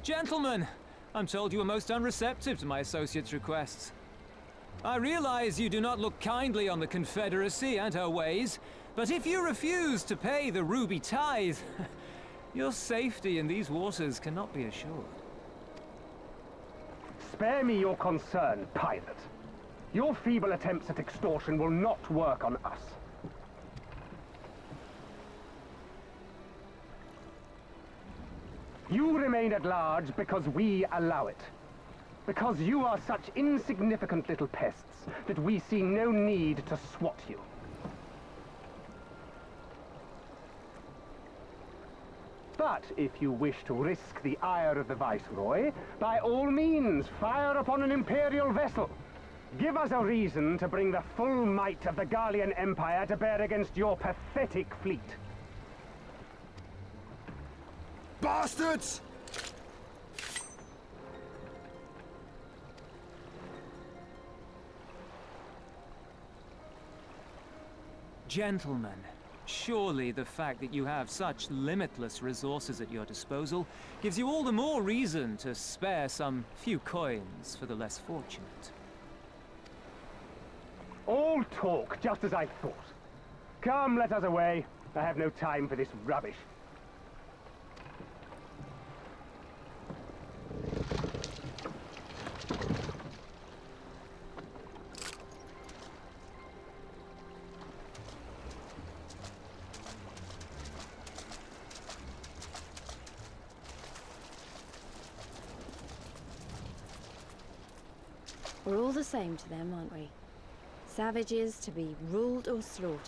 Gentlemen, I'm told you were most unreceptive to my associate's requests. I realize you do not look kindly on the Confederacy and her ways, but if you refuse to pay the ruby tithe, your safety in these waters cannot be assured. Spare me your concern, pilot. Your feeble attempts at extortion will not work on us. You remain at large because we allow it. Because you are such insignificant little pests that we see no need to swat you. But if you wish to risk the ire of the Viceroy, by all means, fire upon an Imperial vessel. Give us a reason to bring the full might of the Gallian Empire to bear against your pathetic fleet. Bastards! Gentlemen, surely the fact that you have such limitless resources at your disposal gives you all the more reason to spare some few coins for the less fortunate. All talk, just as I thought. Come, let us away. I have no time for this rubbish. We're all the same to them, aren't we? Savages to be ruled or slaughtered.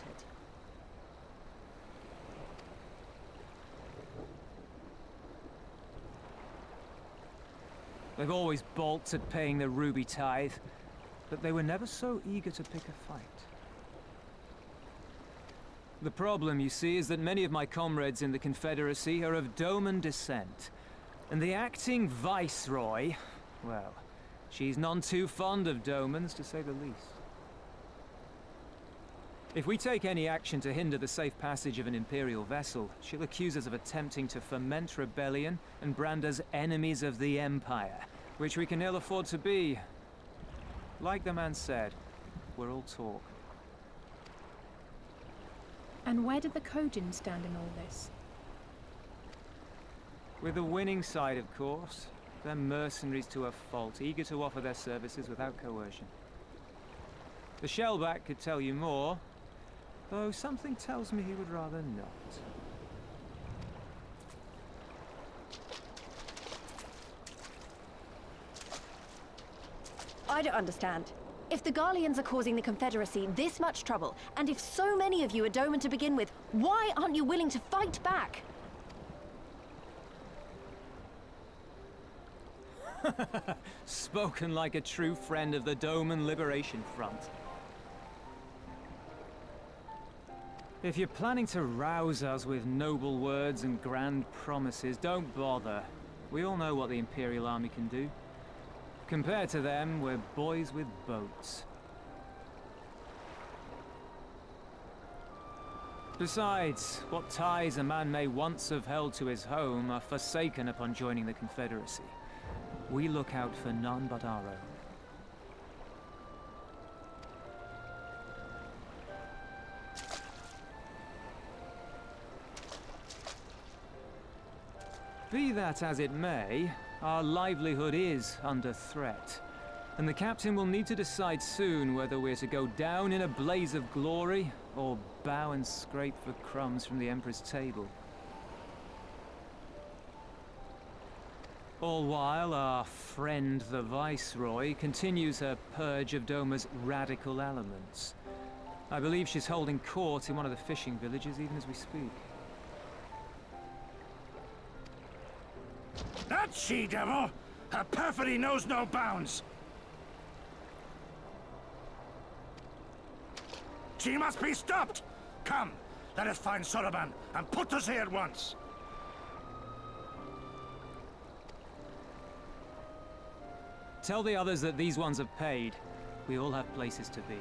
They've always balked at paying the ruby tithe, but they were never so eager to pick a fight. The problem, you see, is that many of my comrades in the Confederacy are of Doman descent, and the acting Viceroy, well, she's none too fond of Domans, to say the least. If we take any action to hinder the safe passage of an Imperial vessel, she'll accuse us of attempting to foment rebellion and brand us enemies of the Empire, which we can ill afford to be. Like the man said, we're all talk. And where did the Kojin stand in all this? With the winning side, of course. They're mercenaries to a fault, eager to offer their services without coercion. The Shellback could tell you more, though something tells me he would rather not. I don't understand. If the Garleans are causing the Confederacy this much trouble, and if so many of you are Doman to begin with, why aren't you willing to fight back? Spoken like a true friend of the Doman Liberation Front. If you're planning to rouse us with noble words and grand promises, don't bother. We all know what the Imperial Army can do. Compared to them, we're boys with boats. Besides, what ties a man may once have held to his home are forsaken upon joining the Confederacy. We look out for none but our own. Be that as it may, our livelihood is under threat, and the captain will need to decide soon whether we're to go down in a blaze of glory, or bow and scrape for crumbs from the Emperor's table. All while our friend the Viceroy continues her purge of Doma's radical elements. I believe she's holding court in one of the fishing villages even as we speak. That she-devil! Her perfidy knows no bounds! She must be stopped! Come, let us find Soroban and put us here at once! Tell the others that these ones have paid. We all have places to be.